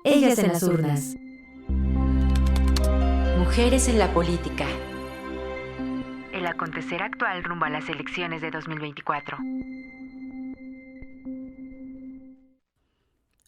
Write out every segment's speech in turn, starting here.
Ellas en las urnas. Mujeres en la política. El acontecer actual rumbo a las elecciones de 2024.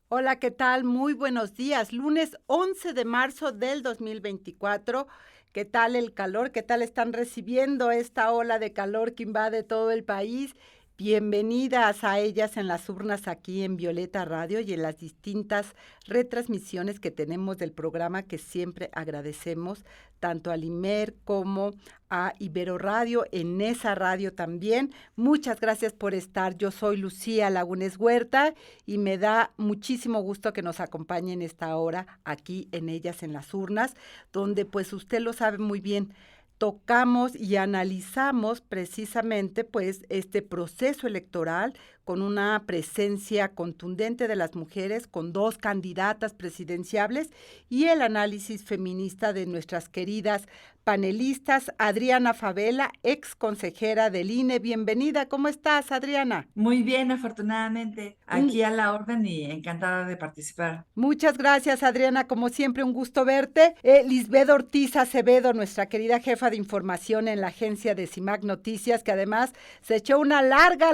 Hola, ¿qué tal? Muy buenos días. Lunes 11 de marzo del 2024. ¿Qué tal el calor? ¿Qué tal están recibiendo esta ola de calor que invade todo el país? Bienvenidas a Ellas en las urnas aquí en Violeta Radio y en las distintas retransmisiones que tenemos del programa que siempre agradecemos, tanto a Limer como a Ibero Radio, en esa radio también. Muchas gracias por estar. Yo soy Lucía Lagunes Huerta y me da muchísimo gusto que nos acompañen esta hora aquí en Ellas en las urnas, donde pues usted lo sabe muy bien, tocamos y analizamos precisamente pues este proceso electoral con una presencia contundente de las mujeres, con 2 candidatas presidenciables y el análisis feminista de nuestras queridas panelistas. Adriana Favela, ex consejera del INE. Bienvenida, ¿cómo estás, Adriana? Muy bien, afortunadamente, Un aquí a la orden y encantada de participar. Muchas gracias, Adriana. Como siempre, un gusto verte. Lisbeth Ortiz Acevedo, nuestra querida jefa de información en la agencia de CIMAC Noticias, que además se echó una larga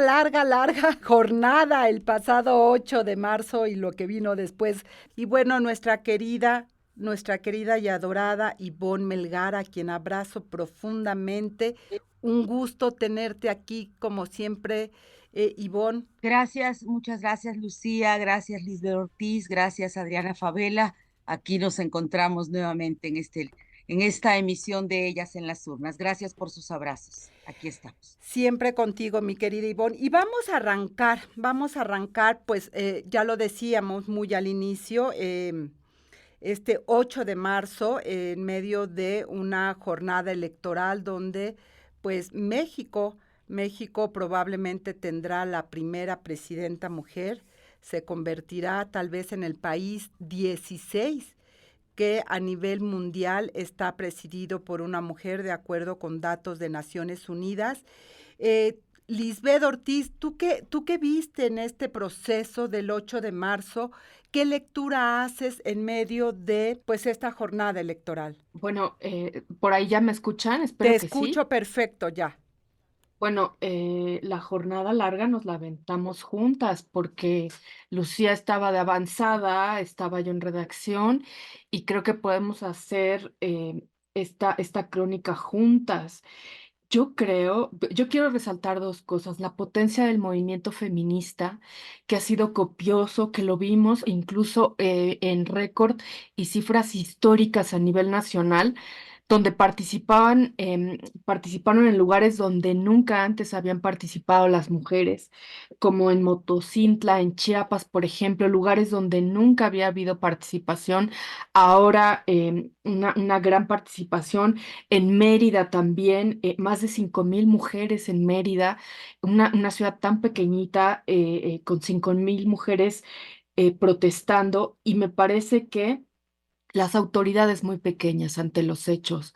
jornada el pasado 8 de marzo y lo que vino después. Y bueno, nuestra querida y adorada Ivonne Melgar, a quien abrazo profundamente. Un gusto tenerte aquí, como siempre, Ivonne. Gracias, muchas gracias Lucía, gracias Lisbeth Ortiz, gracias Adriana Favela. Aquí nos encontramos nuevamente en esta emisión de Ellas en las urnas. Gracias por sus abrazos. Aquí estamos. Siempre contigo, mi querida Ivonne. Y vamos a arrancar, pues ya lo decíamos muy al inicio, este 8 de marzo, en medio de una jornada electoral donde, pues México probablemente tendrá la primera presidenta mujer, se convertirá tal vez en el país 16 que a nivel mundial está presidido por una mujer, de acuerdo con datos de Naciones Unidas. Lisbeth Ortiz, ¿tú qué viste en este proceso del 8 de marzo? ¿Qué lectura haces en medio de pues esta jornada electoral? Bueno, por ahí ya me escuchan, Te espero que sí. escucho perfecto ya. Bueno, la jornada larga nos la aventamos juntas porque Lucía estaba de avanzada, estaba yo en redacción y creo que podemos hacer esta crónica juntas. Yo quiero resaltar 2 cosas: la potencia del movimiento feminista, que ha sido copioso, que lo vimos incluso en récord y cifras históricas a nivel nacional, donde participaron en lugares donde nunca antes habían participado las mujeres, como en Motocintla, en Chiapas, por ejemplo, lugares donde nunca había habido participación, ahora una gran participación. En Mérida también, más de 5,000 mujeres en Mérida, una ciudad tan pequeñita, con 5,000 mujeres protestando, y me parece que las autoridades muy pequeñas ante los hechos.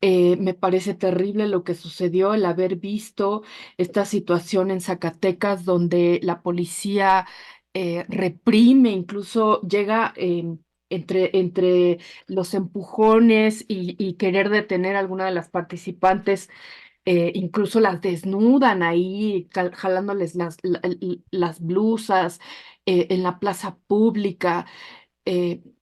Me parece terrible lo que sucedió, el haber visto esta situación en Zacatecas, donde la policía reprime, incluso llega entre los empujones y querer detener a alguna de las participantes, incluso las desnudan ahí, jalándoles las blusas en la plaza pública.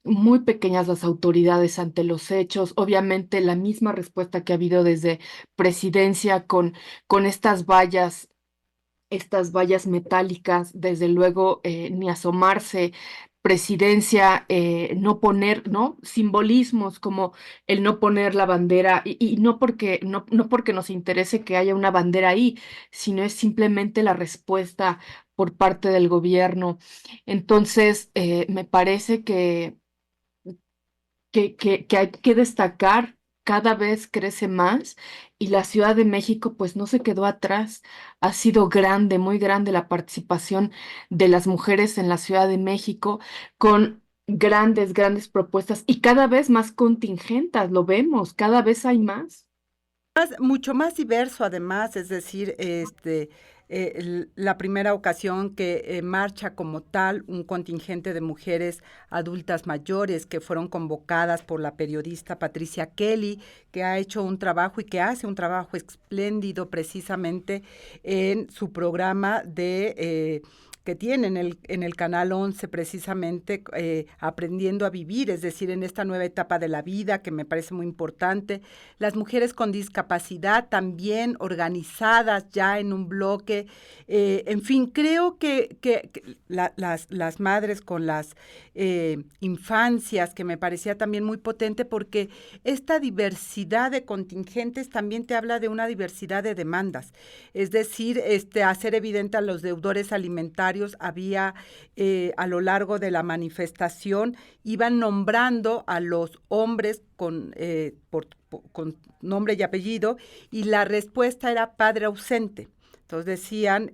Muy pequeñas las autoridades ante los hechos. Obviamente la misma respuesta que ha habido desde presidencia con estas vallas metálicas, desde luego ni asomarse. Presidencia, no poner, ¿no? Simbolismos como el no poner la bandera, y no porque nos interese que haya una bandera ahí, sino es simplemente la respuesta por parte del gobierno. Entonces, me parece que hay que destacar, cada vez crece más, y la Ciudad de México pues no se quedó atrás. Ha sido grande, muy grande la participación de las mujeres en la Ciudad de México, con grandes propuestas y cada vez más contingentes, lo vemos, cada vez hay más. Mucho más diverso además, es decir, la primera ocasión que marcha como tal un contingente de mujeres adultas mayores que fueron convocadas por la periodista Patricia Kelly, que ha hecho un trabajo y que hace un trabajo espléndido precisamente en su programa que tiene en el Canal 11 precisamente Aprendiendo a Vivir, es decir, en esta nueva etapa de la vida que me parece muy importante. Las mujeres con discapacidad también organizadas ya en un bloque. En fin, creo que las madres con las infancias, que me parecía también muy potente porque esta diversidad de contingentes también te habla de una diversidad de demandas. Es decir, hacer evidente a los deudores alimentarios. Había a lo largo de la manifestación, iban nombrando a los hombres con nombre y apellido, y la respuesta era padre ausente. Entonces decían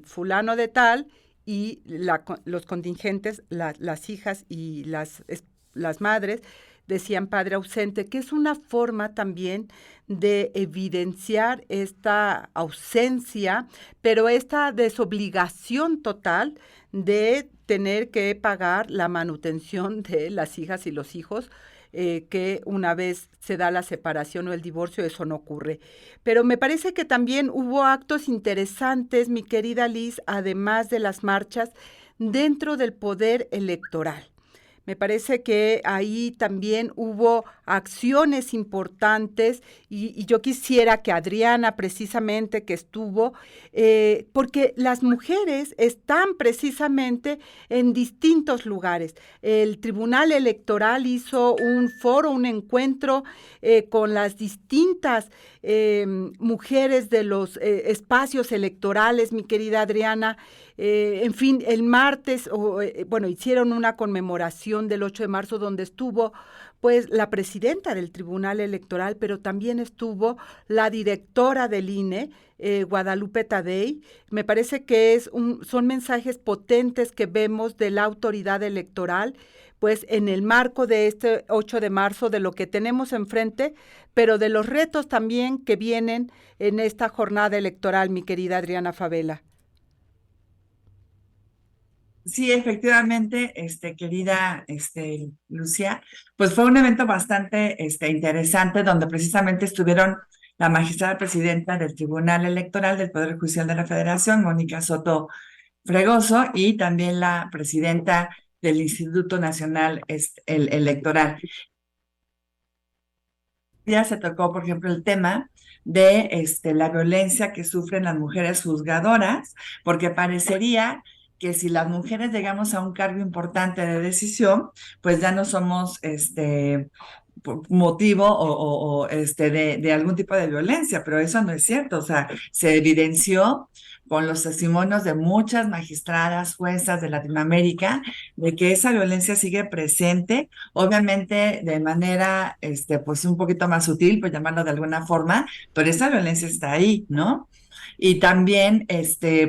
fulano de tal, y los contingentes, las hijas y las madres, decían padre ausente, que es una forma también de evidenciar esta ausencia, pero esta desobligación total de tener que pagar la manutención de las hijas y los hijos, que una vez se da la separación o el divorcio, eso no ocurre. Pero me parece que también hubo actos interesantes, mi querida Liz, además de las marchas, dentro del poder electoral. Me parece que ahí también hubo acciones importantes y yo quisiera que Adriana, precisamente, que estuvo, porque las mujeres están precisamente en distintos lugares. El Tribunal Electoral hizo un foro, un encuentro con las distintas mujeres de los espacios electorales, mi querida Adriana. En fin, el martes, hicieron una conmemoración del 8 de marzo donde estuvo pues la presidenta del Tribunal Electoral, pero también estuvo la directora del INE, Guadalupe Tadei. Me parece que son mensajes potentes que vemos de la autoridad electoral, pues en el marco de este 8 de marzo, de lo que tenemos enfrente, pero de los retos también que vienen en esta jornada electoral, mi querida Adriana Favela. Sí, efectivamente, querida Lucía, pues fue un evento bastante interesante donde precisamente estuvieron la magistrada presidenta del Tribunal Electoral del Poder Judicial de la Federación, Mónica Soto Fregoso, y también la presidenta del Instituto Nacional Electoral. Ya se tocó, por ejemplo, el tema de la violencia que sufren las mujeres juzgadoras, porque parecería que si las mujeres llegamos a un cargo importante de decisión, pues ya no somos motivo de algún tipo de violencia, pero eso no es cierto. O sea, se evidenció con los testimonios de muchas magistradas, juezas de Latinoamérica, de que esa violencia sigue presente, obviamente de manera, pues un poquito más sutil, por llamarlo de alguna forma, pero esa violencia está ahí, ¿no? Y también,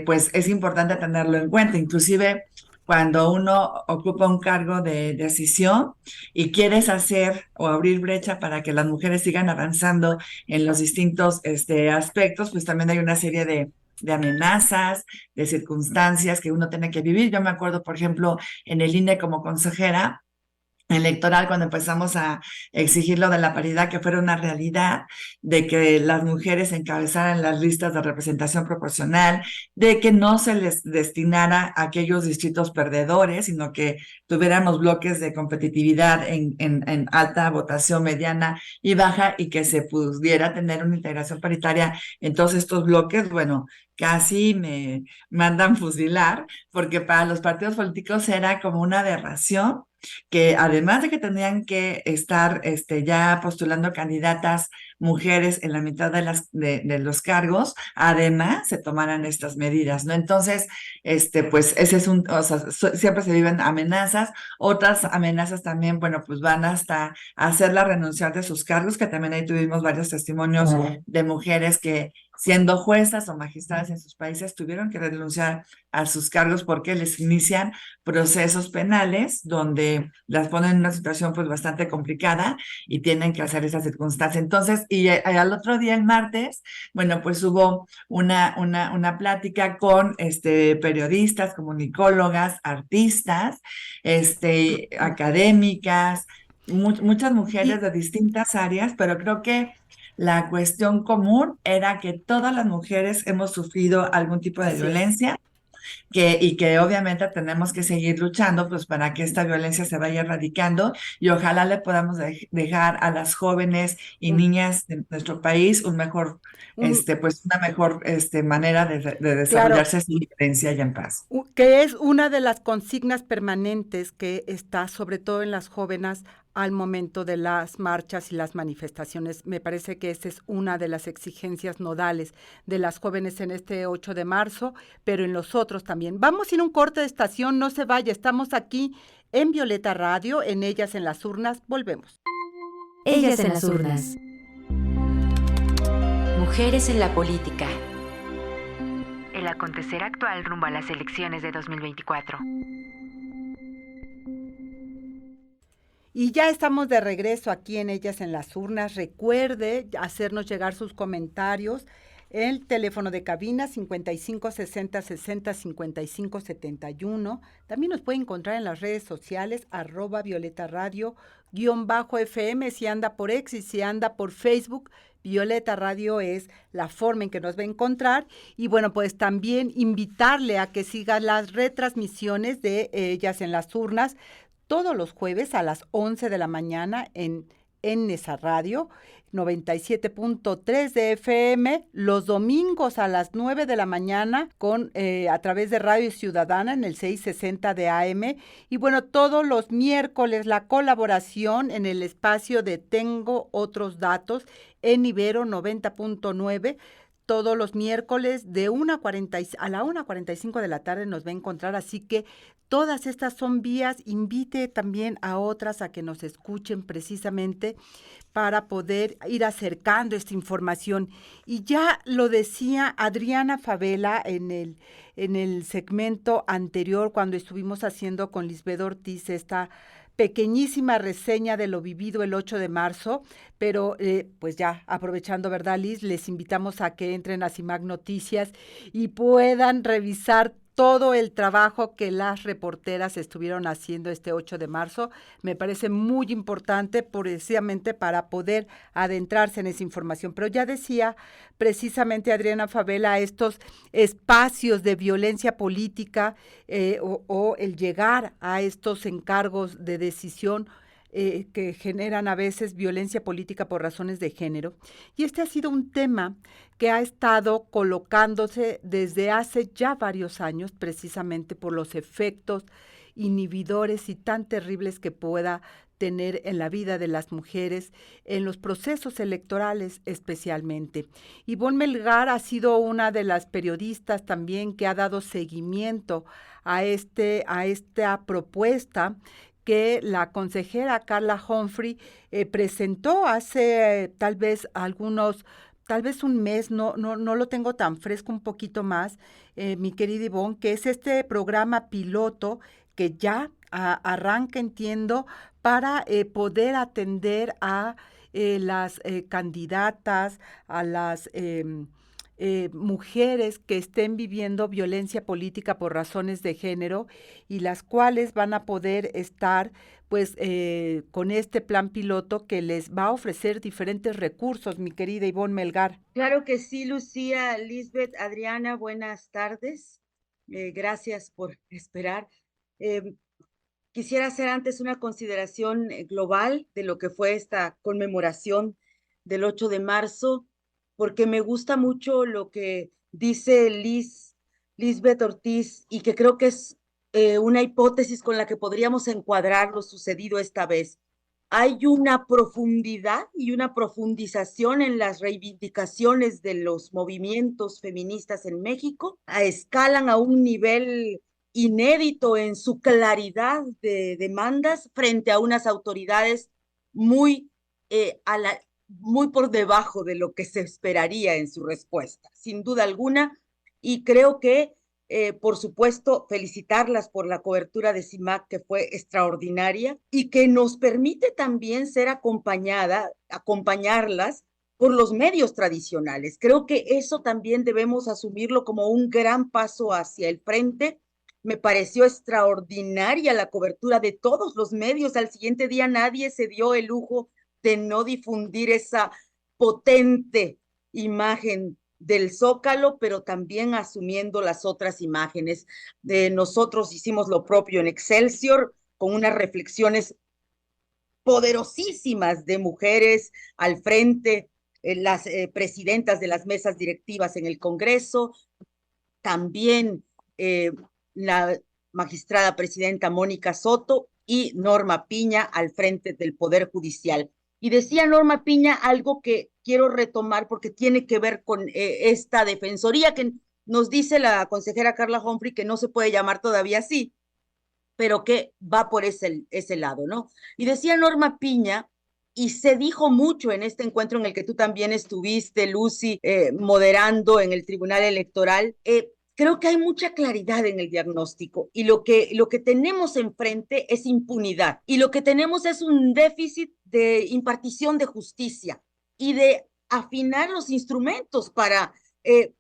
pues es importante tenerlo en cuenta, inclusive cuando uno ocupa un cargo de decisión y quieres hacer o abrir brecha para que las mujeres sigan avanzando en los distintos aspectos, pues también hay una serie de amenazas, de circunstancias que uno tiene que vivir. Yo me acuerdo, por ejemplo, en el INE como consejera electoral, cuando empezamos a exigir lo de la paridad, que fuera una realidad, de que las mujeres encabezaran las listas de representación proporcional, de que no se les destinara a aquellos distritos perdedores, sino que tuviéramos bloques de competitividad en alta votación, mediana y baja, y que se pudiera tener una integración paritaria en todos estos bloques. Bueno, casi me mandan fusilar, porque para los partidos políticos era como una aberración que además de que tendrían que estar ya postulando candidatas mujeres en la mitad de los cargos, además se tomaran estas medidas, ¿no? Entonces, pues ese es o sea, siempre se viven amenazas. Otras amenazas también, bueno, pues van hasta hacerla renunciar de sus cargos, que también ahí tuvimos varios testimonios de mujeres que, siendo juezas o magistradas en sus países, tuvieron que renunciar a sus cargos porque les inician procesos penales donde las ponen en una situación pues bastante complicada y tienen que hacer esa circunstancia. Entonces, y al otro día, el martes, bueno, pues hubo una plática con periodistas, comunicólogas, artistas, académicas, muchas mujeres Y de distintas áreas, pero creo que la cuestión común era que todas las mujeres hemos sufrido algún tipo de así es. violencia y que obviamente tenemos que seguir luchando pues para que esta violencia se vaya erradicando y ojalá le podamos dejar a las jóvenes y Un, niñas de nuestro país un mejor, un, pues una mejor manera de claro, desarrollarse sin violencia y en paz. Que es una de las consignas permanentes que está sobre todo en las jóvenes al momento de las marchas y las manifestaciones. Me parece que esta es una de las exigencias nodales de las jóvenes en este 8 de marzo, pero en los otros también. Vamos a ir a un corte de estación, no se vaya, estamos aquí en Violeta Radio, en Ellas en las Urnas, volvemos. Ellas en las urnas. Mujeres en la política. El acontecer actual rumbo a las elecciones de 2024. Y ya estamos de regreso aquí en Ellas en las Urnas. Recuerde hacernos llegar sus comentarios. El teléfono de cabina 55 60 60 55 71. También nos puede encontrar en las redes sociales @Violeta Radio _FM si anda por X y si anda por Facebook. Violeta Radio es la forma en que nos va a encontrar. Y bueno, pues también invitarle a que siga las retransmisiones de Ellas en las Urnas todos los jueves a las 11 de la mañana en esa radio, 97.3 de FM, los domingos a las 9 de la mañana a través de Radio Ciudadana en el 660 de AM, y bueno, todos los miércoles la colaboración en el espacio de Tengo Otros Datos en Ibero 90.9, todos los miércoles a la 1:45 de la tarde nos va a encontrar, así que todas estas son vías. Invite también a otras a que nos escuchen precisamente para poder ir acercando esta información. Y ya lo decía Adriana Favela en el segmento anterior, cuando estuvimos haciendo con Lisbeth Ortiz esta pequeñísima reseña de lo vivido el 8 de marzo, pero pues ya aprovechando, ¿verdad, Liz? Les invitamos a que entren a CIMAC Noticias y puedan revisar todo el trabajo que las reporteras estuvieron haciendo este 8 de marzo. Me parece muy importante precisamente para poder adentrarse en esa información. Pero ya decía precisamente Adriana Favela estos espacios de violencia política o el llegar a estos encargos de decisión que generan a veces violencia política por razones de género. Y este ha sido un tema que ha estado colocándose desde hace ya varios años, precisamente por los efectos inhibidores y tan terribles que pueda tener en la vida de las mujeres, en los procesos electorales especialmente. Ivonne Melgar ha sido una de las periodistas también que ha dado seguimiento a esta propuesta que la consejera Carla Humphrey presentó hace tal vez un mes, no lo tengo tan fresco, un poquito más, mi querida Ivonne, que es este programa piloto que ya arranca, entiendo, para poder atender a las candidatas, a las mujeres que estén viviendo violencia política por razones de género y las cuales van a poder estar pues con este plan piloto que les va a ofrecer diferentes recursos, mi querida Ivonne Melgar. Claro que sí, Lucía, Lisbeth, Adriana, buenas tardes. Gracias por esperar. Quisiera hacer antes una consideración global de lo que fue esta conmemoración del 8 de marzo, porque me gusta mucho lo que dice Lisbeth Ortiz y que creo que es una hipótesis con la que podríamos encuadrar lo sucedido esta vez. Hay una profundidad y una profundización en las reivindicaciones de los movimientos feministas en México, escalan a un nivel inédito en su claridad de demandas frente a unas autoridades muy muy por debajo de lo que se esperaría en su respuesta, sin duda alguna, y creo que Por supuesto, felicitarlas por la cobertura de CIMAC, que fue extraordinaria y que nos permite también ser acompañarlas por los medios tradicionales. Creo que eso también debemos asumirlo como un gran paso hacia el frente. Me pareció extraordinaria la cobertura de todos los medios. Al siguiente día nadie se dio el lujo de no difundir esa potente imagen del Zócalo, pero también asumiendo las otras imágenes. Nosotros hicimos lo propio en Excelsior, con unas reflexiones poderosísimas de mujeres al frente, las presidentas de las mesas directivas en el Congreso, también la magistrada presidenta Mónica Soto y Norma Piña al frente del Poder Judicial. Y decía Norma Piña algo que quiero retomar porque tiene que ver con esta defensoría que nos dice la consejera Carla Humphrey que no se puede llamar todavía así, pero que va por ese lado, ¿no? Y decía Norma Piña, y se dijo mucho en este encuentro en el que tú también estuviste, Lucy, moderando en el Tribunal Electoral, creo que hay mucha claridad en el diagnóstico y lo que tenemos enfrente es impunidad y lo que tenemos es un déficit de impartición de justicia y de afinar los instrumentos para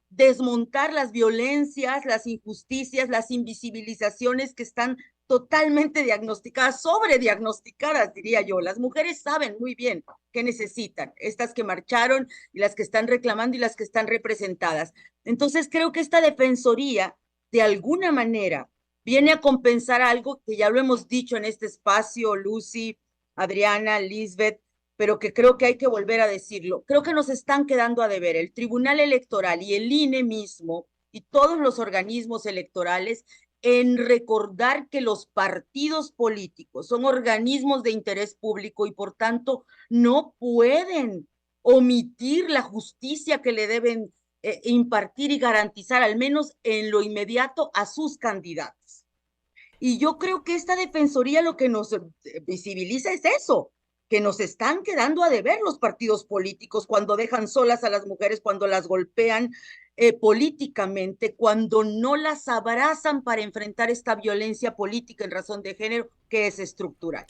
desmontar las violencias, las injusticias, las invisibilizaciones que están totalmente diagnosticadas, sobrediagnosticadas, diría yo. Las mujeres saben muy bien qué necesitan, estas que marcharon y las que están reclamando y las que están representadas. Entonces creo que esta defensoría, de alguna manera, viene a compensar algo que ya lo hemos dicho en este espacio, Lucy, Adriana, Lisbeth, pero que creo que hay que volver a decirlo. Creo que nos están quedando a deber el Tribunal Electoral y el INE mismo y todos los organismos electorales en recordar que los partidos políticos son organismos de interés público y por tanto no pueden omitir la justicia que le deben impartir y garantizar, al menos en lo inmediato, a sus candidatos. Y yo creo que esta defensoría lo que nos visibiliza es eso, que nos están quedando a deber los partidos políticos cuando dejan solas a las mujeres, cuando las golpean políticamente, cuando no las abrazan para enfrentar esta violencia política en razón de género que es estructural.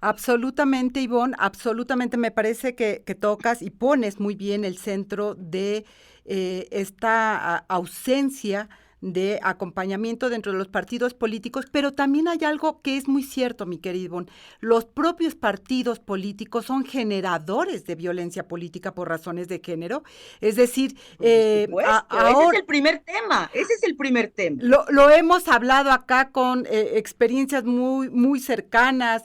Absolutamente, Ivonne, absolutamente me parece que tocas y pones muy bien el centro de esta ausencia de acompañamiento dentro de los partidos políticos, pero también hay algo que es muy cierto, mi querido Ivonne. Los propios partidos políticos son generadores de violencia política por razones de género. Es decir, ahora, ese es el primer tema. Lo hemos hablado acá con experiencias muy cercanas,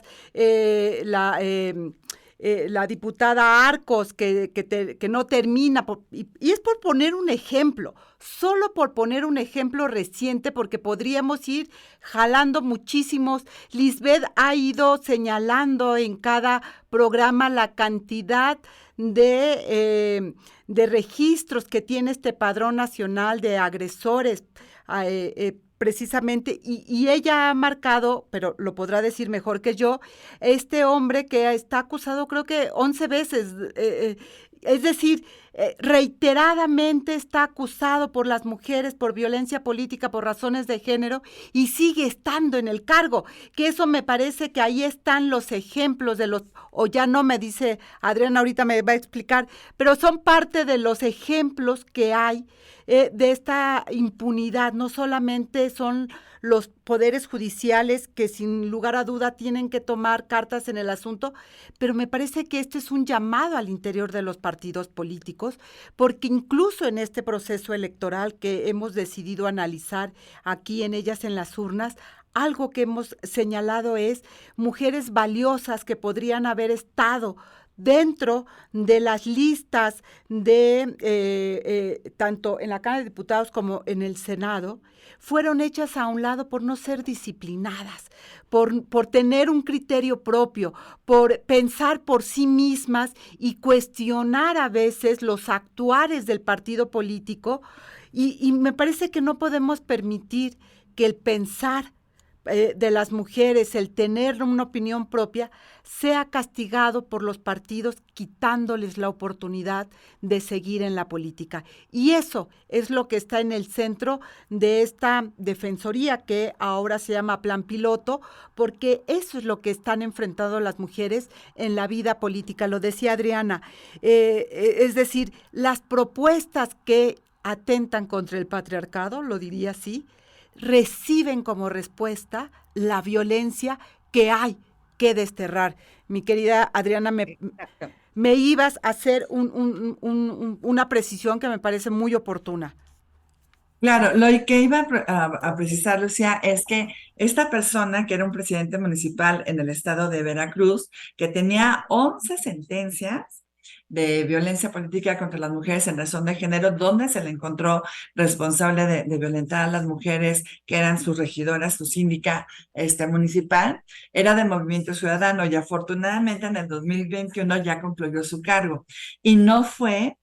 la diputada Arcos, que no termina, y es por poner un ejemplo, solo por poner un ejemplo reciente, porque podríamos ir jalando muchísimos. Lisbeth ha ido señalando en cada programa la cantidad de registros que tiene este Padrón Nacional de Agresores, precisamente, y ella ha marcado, pero lo podrá decir mejor que yo, este hombre que está acusado creo que 11 veces, es decir, reiteradamente está acusado por las mujeres por violencia política, por razones de género, y sigue estando en el cargo, que eso me parece que ahí están los ejemplos de los, o ya no me dice Adriana, ahorita me va a explicar, pero son parte de los ejemplos que hay de esta impunidad. No solamente son los poderes judiciales que sin lugar a duda tienen que tomar cartas en el asunto, pero me parece que este es un llamado al interior de los partidos políticos, porque incluso en este proceso electoral que hemos decidido analizar aquí en Ellas en las Urnas, algo que hemos señalado es mujeres valiosas que podrían haber estado dentro de las listas de tanto en la Cámara de Diputados como en el Senado, fueron hechas a un lado por no ser disciplinadas, por tener un criterio propio, por pensar por sí mismas y cuestionar a veces los actuares del partido político, y me parece que no podemos permitir que el pensar de las mujeres, el tener una opinión propia, sea castigado por los partidos quitándoles la oportunidad de seguir en la política. Y eso es lo que está en el centro de esta defensoría que ahora se llama Plan Piloto, porque eso es lo que están enfrentando las mujeres en la vida política. Lo decía Adriana, es decir, las propuestas que atentan contra el patriarcado, lo diría así, reciben como respuesta la violencia que hay que desterrar. Mi querida Adriana, me ibas a hacer una precisión que me parece muy oportuna. Claro, lo que iba a precisar, Lucía, es que esta persona, que era un presidente municipal en el estado de Veracruz, que tenía 11 sentencias de violencia política contra las mujeres en razón de género, donde se le encontró responsable de violentar a las mujeres que eran sus regidoras, su síndica municipal, era de Movimiento Ciudadano, y afortunadamente en el 2021 ya concluyó su cargo y no fue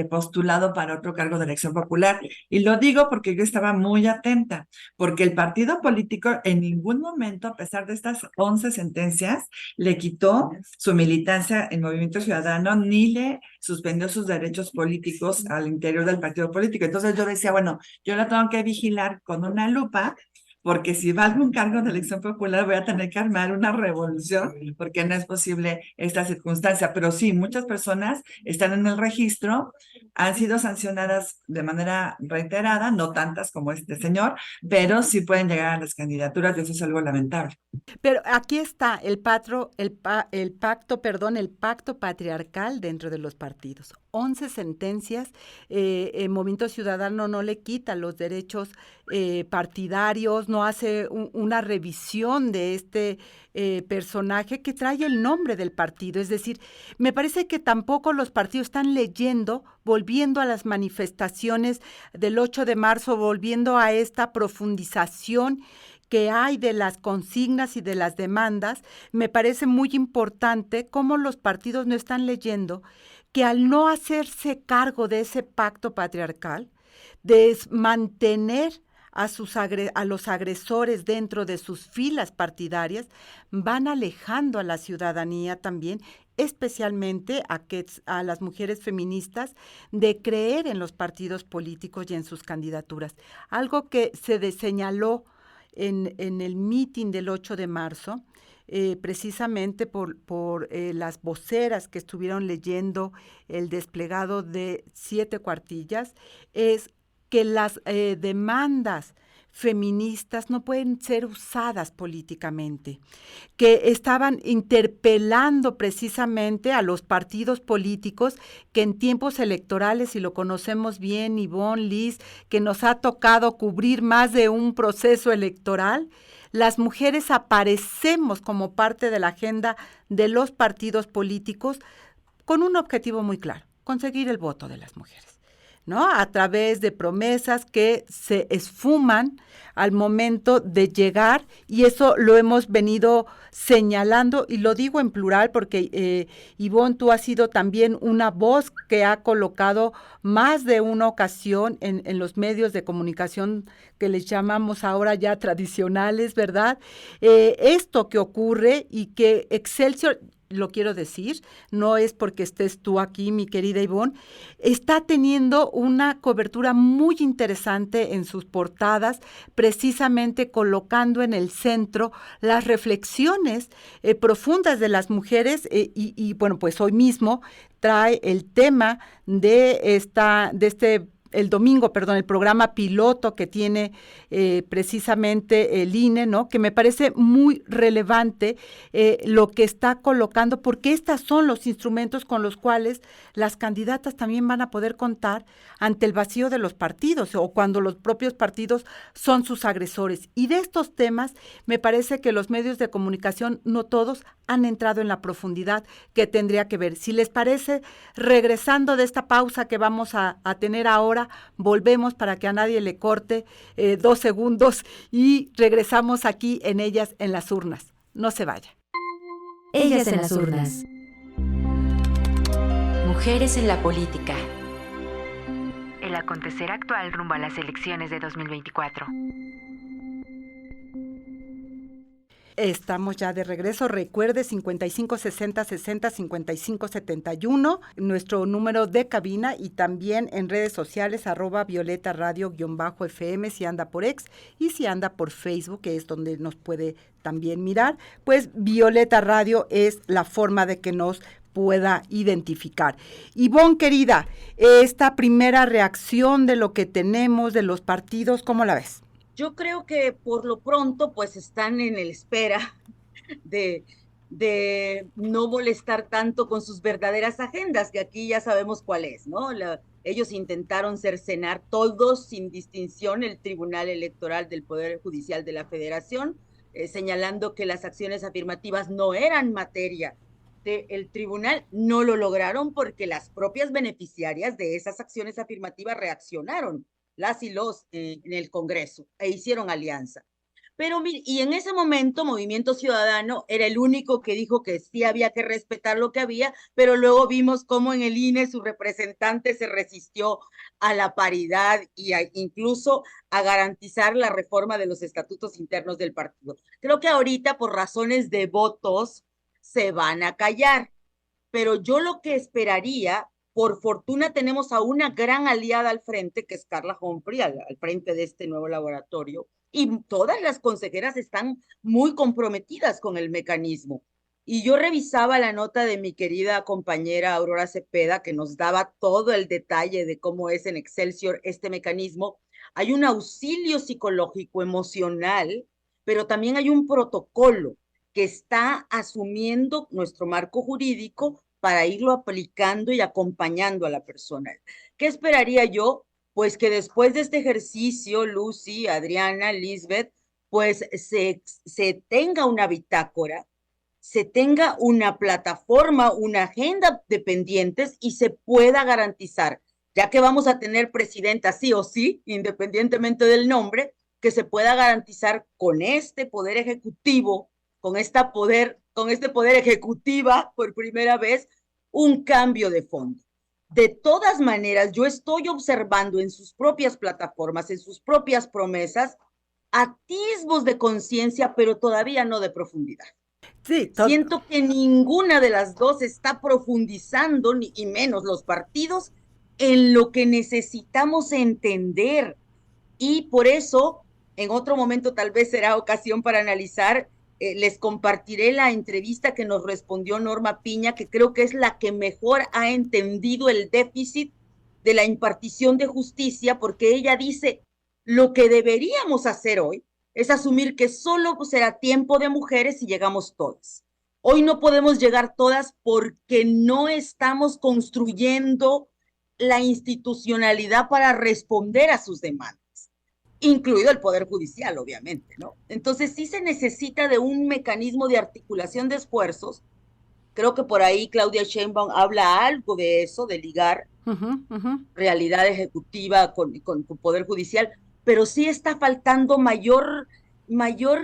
postulado para otro cargo de elección popular. Y lo digo porque yo estaba muy atenta, porque el partido político en ningún momento, a pesar de estas 11 sentencias, le quitó su militancia en Movimiento Ciudadano, ni le suspendió sus derechos políticos al interior del partido político. Entonces yo decía, bueno, yo la tengo que vigilar con una lupa, porque si va a algún cargo de elección popular voy a tener que armar una revolución, porque no es posible esta circunstancia. Pero sí, muchas personas están en el registro, han sido sancionadas de manera reiterada, no tantas como este señor, pero sí pueden llegar a las candidaturas, y eso es algo lamentable. Pero aquí está el pacto patriarcal dentro de los partidos. 11 sentencias, Movimiento Ciudadano no le quita los derechos partidarios, no hace una revisión de este personaje que trae el nombre del partido. Es decir, me parece que tampoco los partidos están leyendo, volviendo a las manifestaciones del 8 de marzo, volviendo a esta profundización que hay de las consignas y de las demandas. Me parece muy importante cómo los partidos no están leyendo que al no hacerse cargo de ese pacto patriarcal, de mantener a los agresores dentro de sus filas partidarias, van alejando a la ciudadanía también, especialmente a las mujeres feministas, de creer en los partidos políticos y en sus candidaturas. Algo que se señaló en el mitin del 8 de marzo, precisamente por las voceras que estuvieron leyendo el desplegado de 7 cuartillas, es que las demandas feministas no pueden ser usadas políticamente, que estaban interpelando precisamente a los partidos políticos que en tiempos electorales, y lo conocemos bien, Ivonne, Liz, que nos ha tocado cubrir más de un proceso electoral, las mujeres aparecemos como parte de la agenda de los partidos políticos con un objetivo muy claro: conseguir el voto de las mujeres, ¿no? A través de promesas que se esfuman al momento de llegar, y eso lo hemos venido señalando, y lo digo en plural porque, Ivonne, tú has sido también una voz que ha colocado más de una ocasión en los medios de comunicación que les llamamos ahora ya tradicionales, ¿verdad? Esto que ocurre y que Excelsior, lo quiero decir, no es porque estés tú aquí, mi querida Ivonne, está teniendo una cobertura muy interesante en sus portadas, precisamente colocando en el centro las reflexiones profundas de las mujeres, y bueno, pues hoy mismo trae el tema el domingo, el programa piloto que tiene precisamente el INE, ¿no? Que me parece muy relevante lo que está colocando, porque estos son los instrumentos con los cuales las candidatas también van a poder contar ante el vacío de los partidos, o cuando los propios partidos son sus agresores. Y de estos temas me parece que los medios de comunicación, no todos, han entrado en la profundidad que tendría que ver. Si les parece, regresando de esta pausa que vamos a tener ahora, volvemos para que a nadie le corte 2 segundos, y regresamos aquí en Ellas en las Urnas. No se vaya. Ellas en las Urnas. Mujeres en la política. El acontecer actual rumbo a las elecciones de 2024. Estamos ya de regreso. Recuerde 55 60 60 55 71, nuestro número de cabina, y también en redes sociales @Violeta Radio-FM si anda por X, y si anda por Facebook, que es donde nos puede también mirar, pues Violeta Radio es la forma de que nos pueda identificar. Ivonne, querida, esta primera reacción de lo que tenemos de los partidos, ¿cómo la ves? Yo creo que por lo pronto pues están en el espera de, de no molestar tanto con sus verdaderas agendas, que aquí ya sabemos cuál es, ¿no? Ellos intentaron cercenar todos sin distinción el Tribunal Electoral del Poder Judicial de la Federación, señalando que las acciones afirmativas no eran materia del tribunal. No lo lograron porque las propias beneficiarias de esas acciones afirmativas reaccionaron, las y los en el Congreso, e hicieron alianza. Pero, y en ese momento Movimiento Ciudadano era el único que dijo que sí había que respetar lo que había, pero luego vimos cómo en el INE su representante se resistió a la paridad y incluso a garantizar la reforma de los estatutos internos del partido. Creo que ahorita, por razones de votos, se van a callar, pero yo lo que esperaría, por fortuna tenemos a una gran aliada al frente, que es Carla Humphrey, al frente de este nuevo laboratorio, y todas las consejeras están muy comprometidas con el mecanismo. Y yo revisaba la nota de mi querida compañera Aurora Cepeda, que nos daba todo el detalle de cómo es en Excelsior este mecanismo. Hay un auxilio psicológico, emocional, pero también hay un protocolo que está asumiendo nuestro marco jurídico para irlo aplicando y acompañando a la persona. ¿Qué esperaría yo? Pues que después de este ejercicio, Lucy, Adriana, Lisbeth, pues se tenga una bitácora, se tenga una plataforma, una agenda de pendientes y se pueda garantizar, ya que vamos a tener presidenta sí o sí, independientemente del nombre, que se pueda garantizar con este poder ejecutivo, con este poder ejecutiva por primera vez, un cambio de fondo. De todas maneras, yo estoy observando en sus propias plataformas, en sus propias promesas, atisbos de conciencia, pero todavía no de profundidad. Sí, siento que ninguna de las dos está profundizando, ni y menos los partidos, en lo que necesitamos entender. Y por eso, en otro momento tal vez será ocasión para analizar. Les compartiré la entrevista que nos respondió Norma Piña, que creo que es la que mejor ha entendido el déficit de la impartición de justicia, porque ella dice, lo que deberíamos hacer hoy es asumir que solo será tiempo de mujeres si llegamos todas. Hoy no podemos llegar todas porque no estamos construyendo la institucionalidad para responder a sus demandas, incluido el Poder Judicial, obviamente, ¿no? Entonces sí se necesita de un mecanismo de articulación de esfuerzos. Creo que por ahí Claudia Sheinbaum habla algo de eso, de ligar realidad ejecutiva con Poder Judicial, pero sí está faltando mayor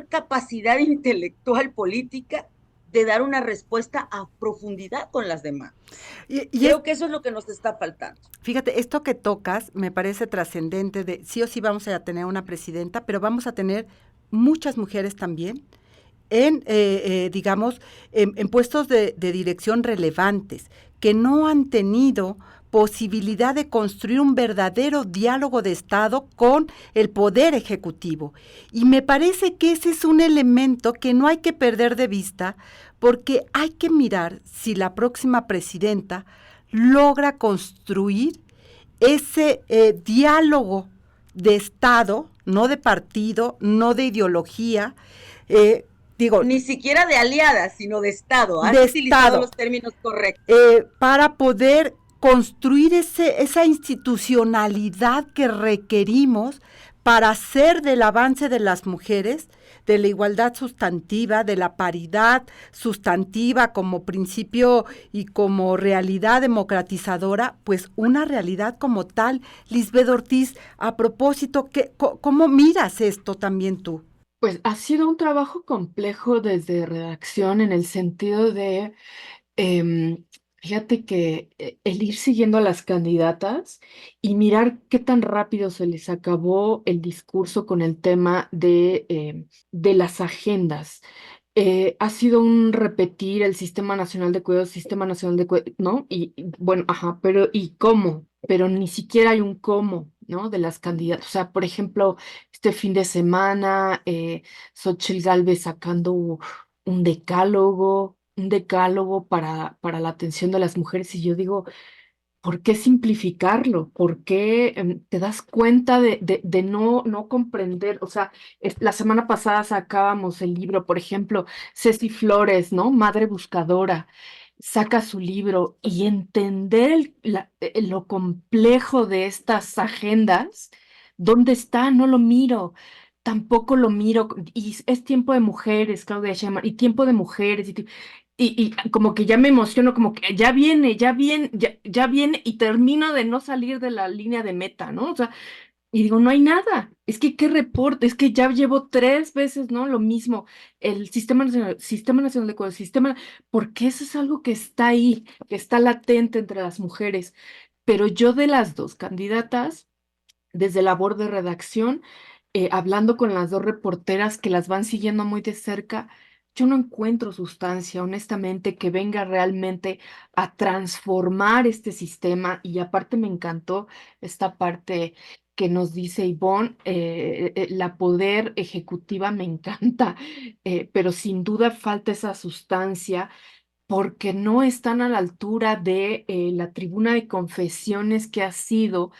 capacidad intelectual política de dar una respuesta a profundidad con las demás. Creo que eso es lo que nos está faltando. Fíjate, esto que tocas me parece trascendente, de sí o sí vamos a tener una presidenta, pero vamos a tener muchas mujeres también en, digamos, en puestos de dirección relevantes, que no han tenido posibilidad de construir un verdadero diálogo de Estado con el Poder Ejecutivo. Y me parece que ese es un elemento que no hay que perder de vista, porque hay que mirar si la próxima presidenta logra construir ese diálogo de Estado, no de partido, no de ideología, ni siquiera de aliadas, sino de Estado. Han utilizado los términos correctos. Para poder construir esa institucionalidad que requerimos para hacer del avance de las mujeres, de la igualdad sustantiva, de la paridad sustantiva como principio y como realidad democratizadora, pues una realidad como tal. Lisbeth Ortiz, a propósito, ¿cómo miras esto también tú? Pues ha sido un trabajo complejo desde redacción en el sentido de, fíjate que el ir siguiendo a las candidatas y mirar qué tan rápido se les acabó el discurso con el tema de las agendas. Ha sido un repetir el Sistema Nacional de Cuidados, Sistema Nacional de Cuidados, ¿no? Bueno, ajá, pero ¿y cómo? Pero ni siquiera hay un cómo, ¿no? De las candidatas. O sea, por ejemplo, este fin de semana, Xóchitl Gálvez sacando un decálogo para la atención de las mujeres, y yo digo, ¿por qué simplificarlo? ¿Por qué te das cuenta de no comprender? O sea, la semana pasada sacábamos el libro, por ejemplo, Ceci Flores, ¿no? Madre buscadora, saca su libro y entender lo complejo de estas agendas. ¿Dónde está? No lo miro. Tampoco lo miro. Y es tiempo de mujeres, Claudia Sheinbaum, y tiempo de mujeres. Y como que ya me emociono, como que ya viene, y termino de no salir de la línea de meta, ¿no? O sea, y digo, no hay nada. Es que, ¿qué reporte? Es que ya llevo 3 veces, ¿no? Lo mismo. El Sistema Nacional de Cuidados, porque eso es algo que está ahí, que está latente entre las mujeres. Pero yo, de las dos candidatas, desde labor de redacción, hablando con las dos reporteras que las van siguiendo muy de cerca, yo no encuentro sustancia, honestamente, que venga realmente a transformar este sistema. Y aparte me encantó esta parte que nos dice Ivonne, la poder ejecutiva me encanta, pero sin duda falta esa sustancia, porque no están a la altura de la tribuna de confesiones que ha sido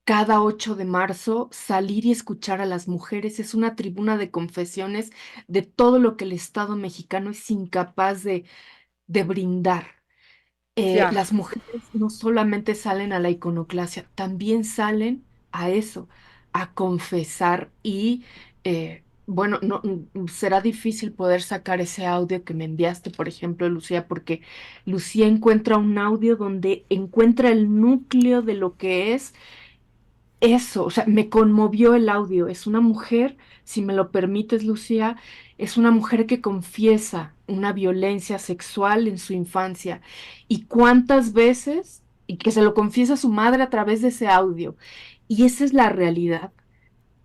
cada 8 de marzo. Salir y escuchar a las mujeres es una tribuna de confesiones de todo lo que el Estado mexicano es incapaz de brindar. Ya. Las mujeres no solamente salen a la iconoclasia, también salen a eso, a confesar. Y bueno, no, será difícil poder sacar ese audio que me enviaste, por ejemplo, Lucía, porque Lucía encuentra un audio donde encuentra el núcleo de lo que es eso. O sea, me conmovió el audio. Es una mujer, si me lo permites, Lucía, es una mujer que confiesa una violencia sexual en su infancia. ¿Y cuántas veces? Y que se lo confiesa a su madre a través de ese audio. Y esa es la realidad.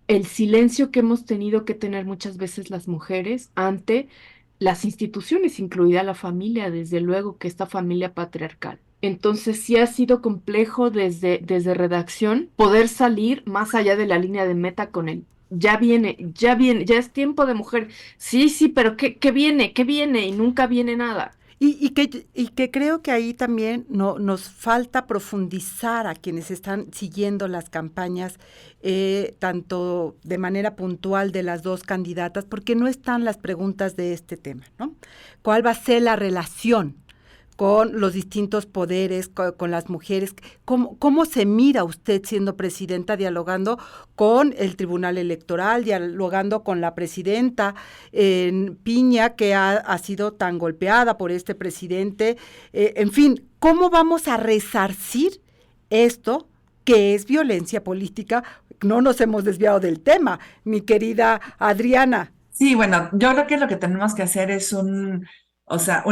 El silencio que hemos tenido que tener muchas veces las mujeres ante las instituciones, incluida la familia, desde luego que esta familia patriarcal. Entonces sí ha sido complejo desde redacción poder salir más allá de la línea de meta con él. Ya viene, ya es tiempo de mujer. Sí, sí, pero ¿qué viene? ¿Qué viene? Y nunca viene nada. Y que creo que ahí también nos falta profundizar a quienes están siguiendo las campañas, tanto de manera puntual de las dos candidatas, porque no están las preguntas de este tema, ¿no? ¿Cuál va a ser la relación con los distintos poderes, con las mujeres? ¿Cómo se mira usted siendo presidenta, dialogando con el Tribunal Electoral, dialogando con la presidenta Piña, que ha sido tan golpeada por este presidente? En fin, ¿cómo vamos a resarcir esto que es violencia política? No nos hemos desviado del tema, mi querida Adriana. Sí, bueno, yo creo que lo que tenemos que hacer es o sea,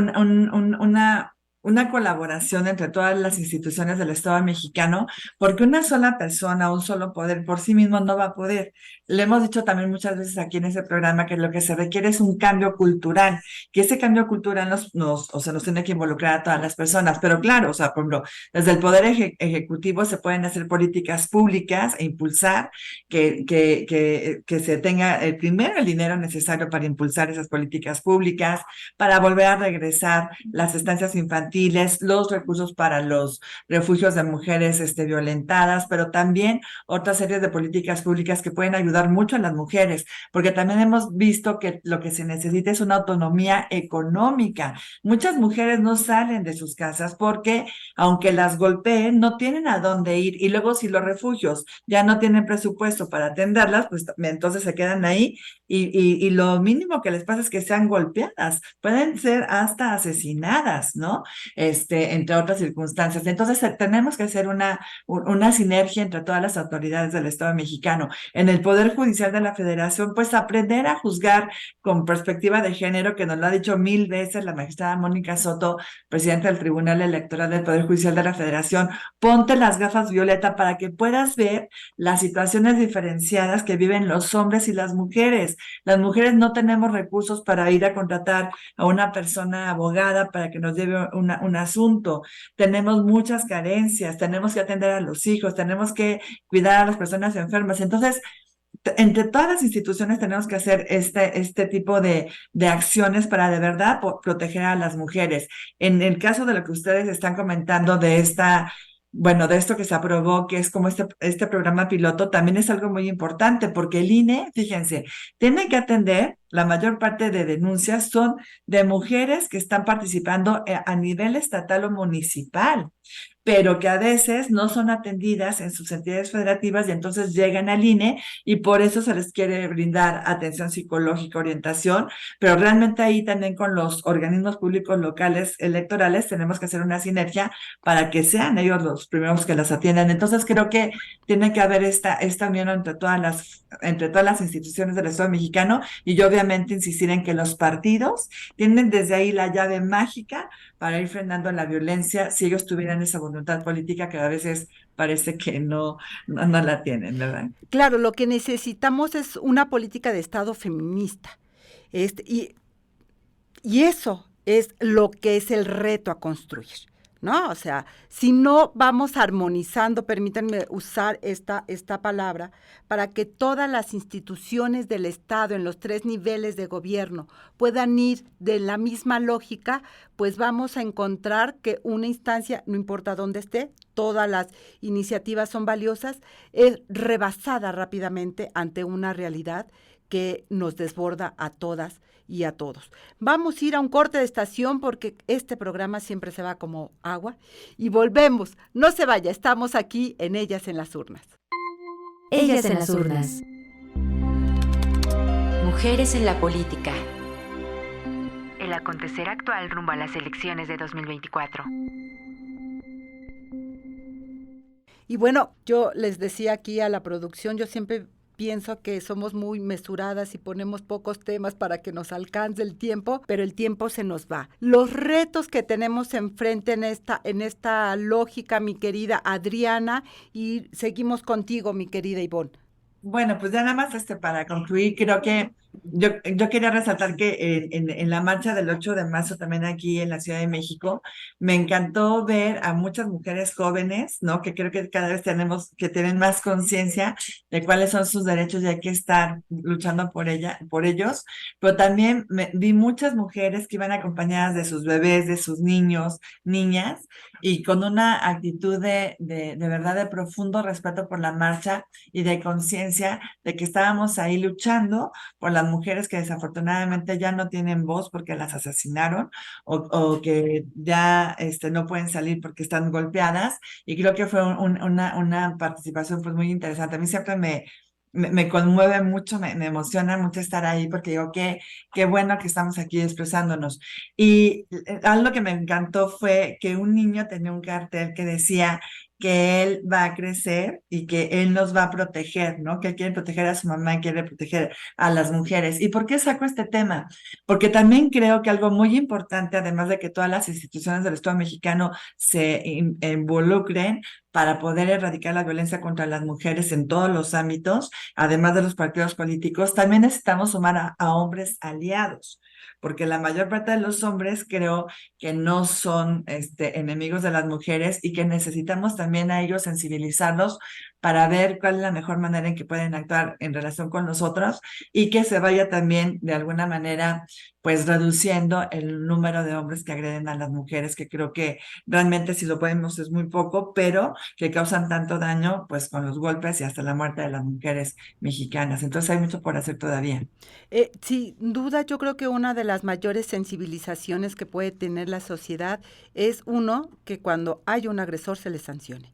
una colaboración entre todas las instituciones del Estado mexicano, porque una sola persona, un solo poder por sí mismo no va a poder. Le hemos dicho también muchas veces aquí en ese programa que lo que se requiere es un cambio cultural, que ese cambio cultural o sea, nos tiene que involucrar a todas las personas. Pero claro, o sea, por ejemplo, desde el Poder Ejecutivo se pueden hacer políticas públicas e impulsar que se tenga primero el dinero necesario para impulsar esas políticas públicas, para volver a regresar las estancias infantiles, los recursos para los refugios de mujeres violentadas, pero también otra serie de políticas públicas que pueden ayudar mucho a las mujeres, porque también hemos visto que lo que se necesita es una autonomía económica. Muchas mujeres no salen de sus casas porque, aunque las golpeen, no tienen a dónde ir, y luego si los refugios ya no tienen presupuesto para atenderlas, pues entonces se quedan ahí y lo mínimo que les pasa es que sean golpeadas, pueden ser hasta asesinadas, ¿no? entre otras circunstancias. Entonces, tenemos que hacer una sinergia entre todas las autoridades del Estado mexicano. En el Poder Judicial de la Federación, pues aprender a juzgar con perspectiva de género, que nos lo ha dicho 1000 veces la magistrada Mónica Soto, presidenta del Tribunal Electoral del Poder Judicial de la Federación. Ponte las gafas, Violeta, para que puedas ver las situaciones diferenciadas que viven los hombres y las mujeres. Las mujeres no tenemos recursos para ir a contratar a una persona abogada para que nos lleve un asunto. Tenemos muchas carencias, tenemos que atender a los hijos, tenemos que cuidar a las personas enfermas. Entonces, entre todas las instituciones tenemos que hacer este tipo de acciones para de verdad proteger a las mujeres. En el caso de lo que ustedes están comentando de esto que se aprobó, que es como este programa piloto, también es algo muy importante porque el INE, fíjense, tiene que atender, la mayor parte de denuncias son de mujeres que están participando a nivel estatal o municipal, pero que a veces no son atendidas en sus entidades federativas y entonces llegan al INE y por eso se les quiere brindar atención psicológica, orientación, pero realmente ahí también con los organismos públicos locales electorales tenemos que hacer una sinergia para que sean ellos los primeros que las atiendan. Entonces creo que tiene que haber esta unión entre todas las instituciones del Estado mexicano y yo obviamente insistir en que los partidos tienen desde ahí la llave mágica para ir frenando la violencia si ellos tuvieran esa voluntad política que a veces parece que no la tienen, ¿verdad? Claro, lo que necesitamos es una política de Estado feminista. Y eso es lo que es el reto a construir, ¿no? O sea, si no vamos armonizando, permítanme usar esta palabra, para que todas las instituciones del Estado en los 3 niveles de gobierno puedan ir de la misma lógica, pues vamos a encontrar que una instancia, no importa dónde esté, todas las iniciativas son valiosas, es rebasada rápidamente ante una realidad que nos desborda a todas y a todos. Vamos a ir a un corte de estación porque este programa siempre se va como agua y volvemos. No se vaya, estamos aquí en Ellas en las Urnas. Ellas en las Urnas. Mujeres en la política. El acontecer actual rumbo a las elecciones de 2024. Y bueno, yo les decía aquí a la producción, yo siempre pienso que somos muy mesuradas y ponemos pocos temas para que nos alcance el tiempo, pero el tiempo se nos va. Los retos que tenemos enfrente en esta lógica, mi querida Adriana, y seguimos contigo, mi querida Ivonne. Bueno, pues ya nada más para concluir, creo que yo quería resaltar que en la marcha del 8 de marzo también aquí en la Ciudad de México, me encantó ver a muchas mujeres jóvenes, ¿no? Que creo que cada vez que tienen más conciencia de cuáles son sus derechos y hay que estar luchando por ellos, pero también vi muchas mujeres que iban acompañadas de sus bebés, de sus niños, niñas, y con una actitud de verdad de profundo respeto por la marcha y de conciencia de que estábamos ahí luchando por las mujeres que desafortunadamente ya no tienen voz porque las asesinaron o que ya no pueden salir porque están golpeadas, y creo que fue una participación pues muy interesante. A mí siempre me conmueve mucho, me emociona mucho estar ahí porque digo, qué bueno que estamos aquí expresándonos. Y algo que me encantó fue que un niño tenía un cartel que decía que él va a crecer y que él nos va a proteger, ¿no? Que él quiere proteger a su mamá y quiere proteger a las mujeres. ¿Y por qué saco este tema? Porque también creo que algo muy importante, además de que todas las instituciones del Estado mexicano se involucren para poder erradicar la violencia contra las mujeres en todos los ámbitos, además de los partidos políticos, también necesitamos sumar a hombres aliados, porque la mayor parte de los hombres creo que no son enemigos de las mujeres y que necesitamos también a ellos sensibilizarlos para ver cuál es la mejor manera en que pueden actuar en relación con nosotros y que se vaya también de alguna manera pues reduciendo el número de hombres que agreden a las mujeres, que creo que realmente si lo podemos es muy poco, pero que causan tanto daño pues con los golpes y hasta la muerte de las mujeres mexicanas. Entonces hay mucho por hacer todavía. Sin duda, yo creo que una de las mayores sensibilizaciones que puede tener la sociedad es que cuando hay un agresor se le sancione.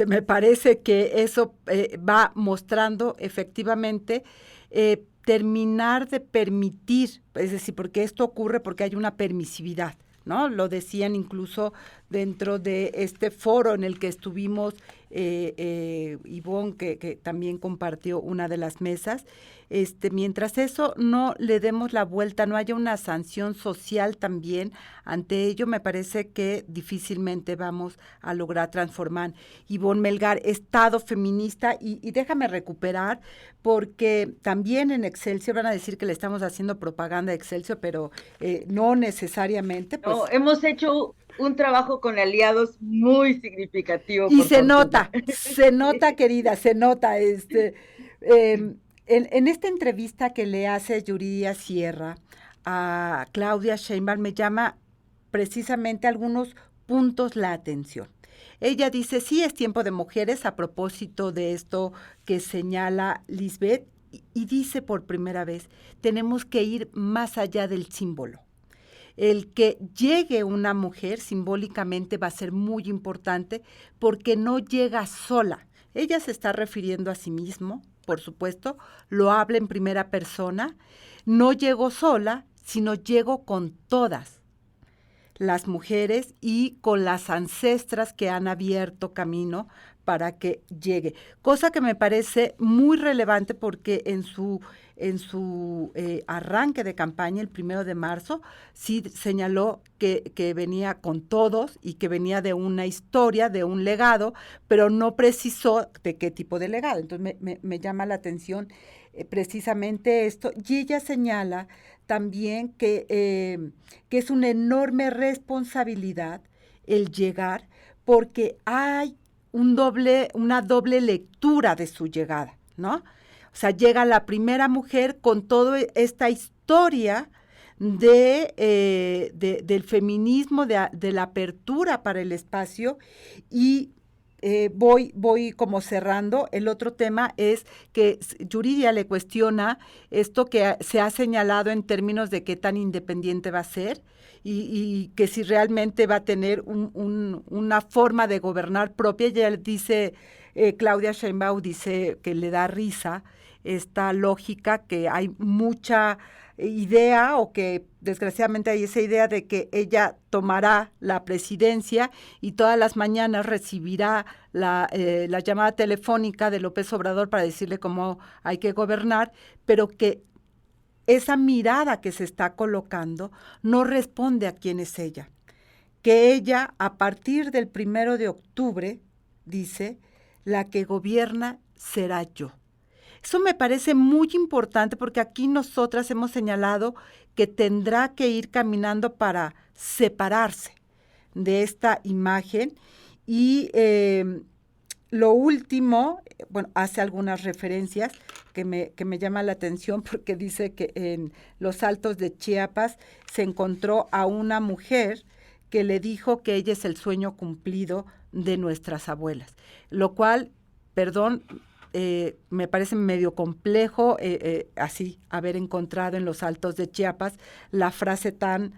Me parece que eso va mostrando efectivamente terminar de permitir, es decir, porque esto ocurre porque hay una permisividad, ¿no? Lo decían incluso dentro de este foro en el que estuvimos, Ivonne, que también compartió una de las mesas. Mientras eso no le demos la vuelta, no haya una sanción social también ante ello, me parece que difícilmente vamos a lograr transformar. Ivonne Melgar, Estado feminista, y déjame recuperar, porque también en Excelsior van a decir que le estamos haciendo propaganda a Excelsior, pero no necesariamente. Pues, no, hemos hecho un trabajo con aliados muy significativo. y por se fortuna. se nota, querida, se nota. En esta entrevista que le hace Yuridia Sierra a Claudia Sheinbaum me llama precisamente algunos puntos la atención. Ella dice, sí, es tiempo de mujeres, a propósito de esto que señala Lisbeth, y dice por primera vez, tenemos que ir más allá del símbolo. El que llegue una mujer simbólicamente va a ser muy importante porque no llega sola. Ella se está refiriendo a sí mismo, por supuesto, lo habla en primera persona. No llego sola, sino llego con todas las mujeres y con las ancestras que han abierto camino para que llegue. Cosa que me parece muy relevante porque en su arranque de campaña, el 1 de marzo, sí señaló que venía con todos y que venía de una historia, de un legado, pero no precisó de qué tipo de legado. Entonces me llama la atención precisamente esto. Y ella señala también que es una enorme responsabilidad el llegar, porque hay una doble lectura de su llegada, ¿no? O sea, llega la primera mujer con toda esta historia del feminismo, de la apertura para el espacio, y voy como cerrando. El otro tema es que Yuridia le cuestiona esto que se ha señalado en términos de qué tan independiente va a ser y que si realmente va a tener una forma de gobernar propia. Ella dice, Claudia Sheinbaum dice que le da risa esta lógica, que hay mucha idea, o que desgraciadamente hay esa idea de que ella tomará la presidencia y todas las mañanas recibirá la llamada telefónica de López Obrador para decirle cómo hay que gobernar, pero que esa mirada que se está colocando no responde a quién es ella. Que ella, a partir del 1 de octubre, dice, la que gobierna será yo. Eso me parece muy importante porque aquí nosotras hemos señalado que tendrá que ir caminando para separarse de esta imagen. Y lo último, bueno, hace algunas referencias que me llama la atención, porque dice que en los Altos de Chiapas se encontró a una mujer que le dijo que ella es el sueño cumplido de nuestras abuelas, lo cual, perdón, me parece medio complejo así haber encontrado en los Altos de Chiapas la frase tan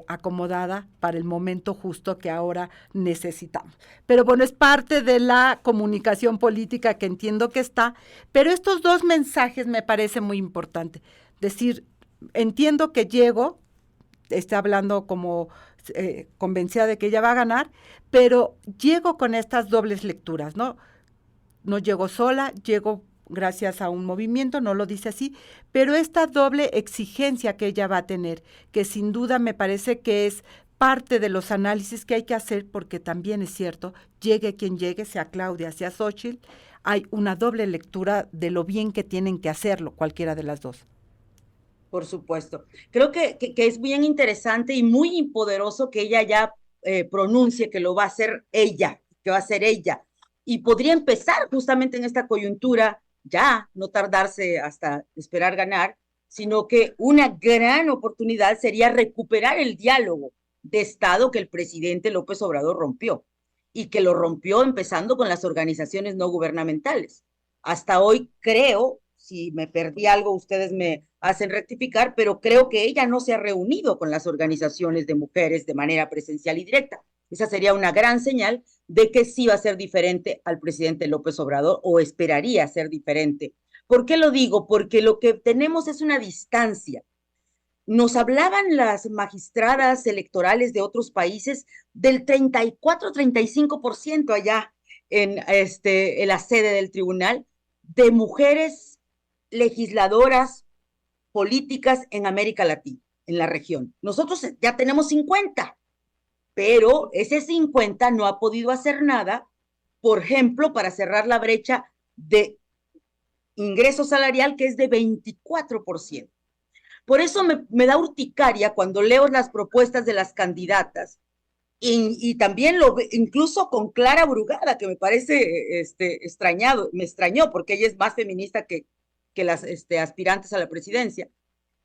acomodada para el momento justo que ahora necesitamos. Pero bueno, es parte de la comunicación política que entiendo que está, pero estos dos mensajes me parece muy importante. Decir, entiendo que llego, está hablando como convencida de que ella va a ganar, pero llego con estas dobles lecturas, ¿no? No llego sola, llego gracias a un movimiento, no lo dice así, pero esta doble exigencia que ella va a tener, que sin duda me parece que es parte de los análisis que hay que hacer, porque también es cierto, llegue quien llegue, sea Claudia, sea Xóchitl, hay una doble lectura de lo bien que tienen que hacerlo, cualquiera de las dos. Por supuesto. Creo que es bien interesante y muy poderoso que ella ya pronuncie que lo va a hacer ella, que va a ser ella. Y podría empezar justamente en esta coyuntura, ya no tardarse hasta esperar ganar, sino que una gran oportunidad sería recuperar el diálogo de Estado que el presidente López Obrador rompió, y que lo rompió empezando con las organizaciones no gubernamentales. Hasta hoy creo, si me perdí algo, ustedes me hacen rectificar, pero creo que ella no se ha reunido con las organizaciones de mujeres de manera presencial y directa. Esa sería una gran señal de que sí va a ser diferente al presidente López Obrador, o esperaría ser diferente. ¿Por qué lo digo? Porque lo que tenemos es una distancia nos hablaban las magistradas electorales de otros países del 34-35% allá en la sede del tribunal de mujeres legisladoras políticas en América Latina, en la región. Nosotros ya tenemos 50, pero ese 50 no ha podido hacer nada, por ejemplo, para cerrar la brecha de ingreso salarial que es de 24%. Por eso me da urticaria cuando leo las propuestas de las candidatas y también incluso con Clara Brugada, que me parece me extrañó porque ella es más feminista que las aspirantes a la presidencia.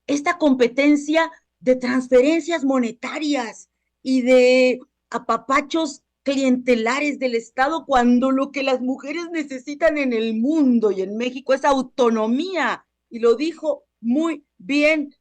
Esta competencia de transferencias monetarias y de apapachos clientelares del Estado, cuando lo que las mujeres necesitan en el mundo y en México es autonomía. Y lo dijo muy bien,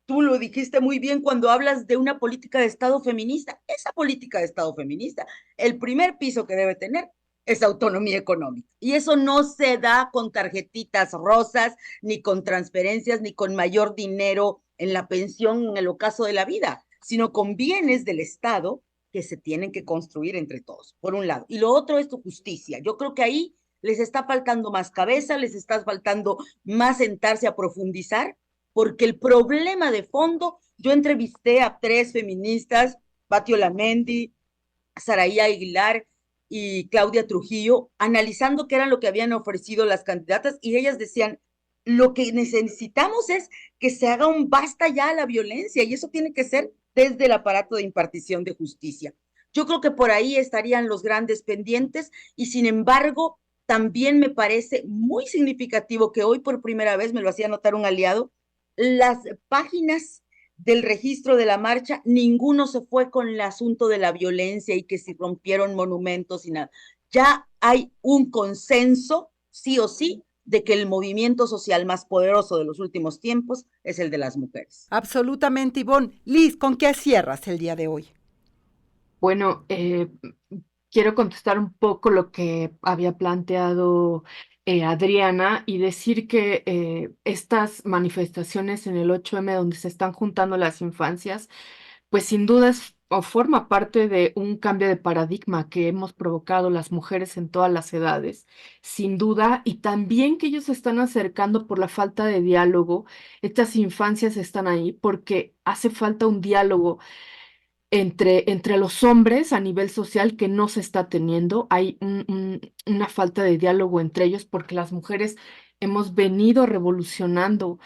tú lo dijiste muy bien cuando hablas de una política de Estado feminista. Esa política de Estado feminista, el primer piso que debe tener es autonomía económica. Y eso no se da con tarjetitas rosas, ni con transferencias, ni con mayor dinero en la pensión en el ocaso de la vida, sino con bienes del Estado que se tienen que construir entre todos, por un lado. Y lo otro es tu justicia. Yo creo que ahí les está faltando más cabeza, les está faltando más sentarse a profundizar, porque el problema de fondo, yo entrevisté a 3 feministas, Patio Lamendi, Saraí Aguilar y Claudia Trujillo, analizando qué era lo que habían ofrecido las candidatas, y ellas decían, lo que necesitamos es que se haga un basta ya a la violencia, y eso tiene que ser desde el aparato de impartición de justicia. Yo creo que por ahí estarían los grandes pendientes, y sin embargo, también me parece muy significativo que hoy por primera vez, me lo hacía notar un aliado, las páginas del registro de la marcha, ninguno se fue con el asunto de la violencia y que si rompieron monumentos y nada. Ya hay un consenso, sí o sí, de que el movimiento social más poderoso de los últimos tiempos es el de las mujeres. Absolutamente, Ivonne. Liz, ¿con qué cierras el día de hoy? Bueno, quiero contestar un poco lo que había planteado Adriana y decir que estas manifestaciones en el 8M donde se están juntando las infancias, pues sin duda o forma parte de un cambio de paradigma que hemos provocado las mujeres en todas las edades, sin duda, y también que ellos se están acercando por la falta de diálogo. Estas infancias están ahí porque hace falta un diálogo entre los hombres a nivel social que no se está teniendo. Hay una falta de diálogo entre ellos porque las mujeres hemos venido revolucionando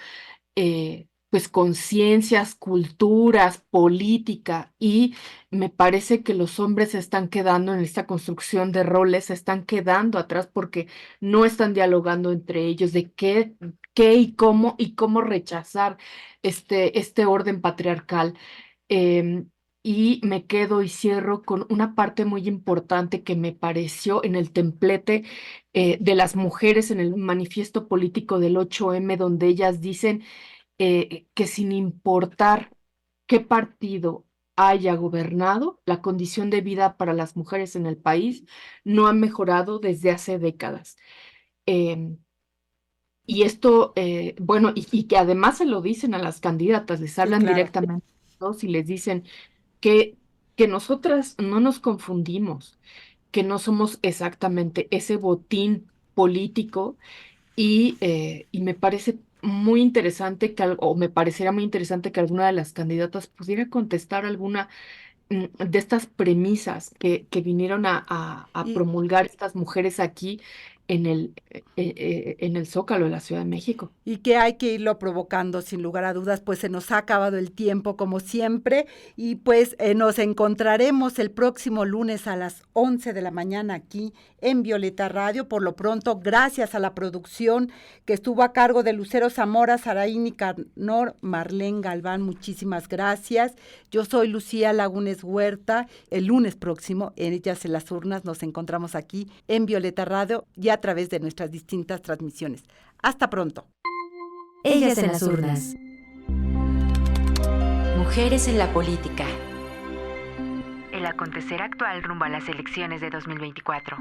pues conciencias, culturas, política, y me parece que los hombres se están quedando en esta construcción de roles, se están quedando atrás porque no están dialogando entre ellos de qué y cómo rechazar este orden patriarcal. Y me quedo y cierro con una parte muy importante que me pareció en el templete de las mujeres en el manifiesto político del 8M, donde ellas dicen que sin importar qué partido haya gobernado, la condición de vida para las mujeres en el país no ha mejorado desde hace décadas. Y esto, bueno, y que además se lo dicen a las candidatas, les hablan claro. directamente a todos y les dicen que nosotras no nos confundimos, que no somos exactamente ese botín político y me parece muy interesante o me parecería muy interesante que alguna de las candidatas pudiera contestar alguna de estas premisas que vinieron a Y, promulgar estas mujeres aquí en el Zócalo de la Ciudad de México. y que hay que irlo provocando sin lugar a dudas, pues se nos ha acabado el tiempo como siempre y pues nos encontraremos el próximo lunes a las 11 de la mañana aquí en Violeta Radio. Por lo pronto, gracias a la producción que estuvo a cargo de Lucero Zamora, Saraí Nicanor, Marlene Galván, muchísimas gracias. Yo soy Lucía Lagunes Huerta. El lunes próximo, en Ellas en las Urnas, nos encontramos aquí en Violeta Radio y a través de nuestras distintas transmisiones. Hasta pronto. Ellas en las urnas. Mujeres en la política. El acontecer actual rumbo a las elecciones de 2024.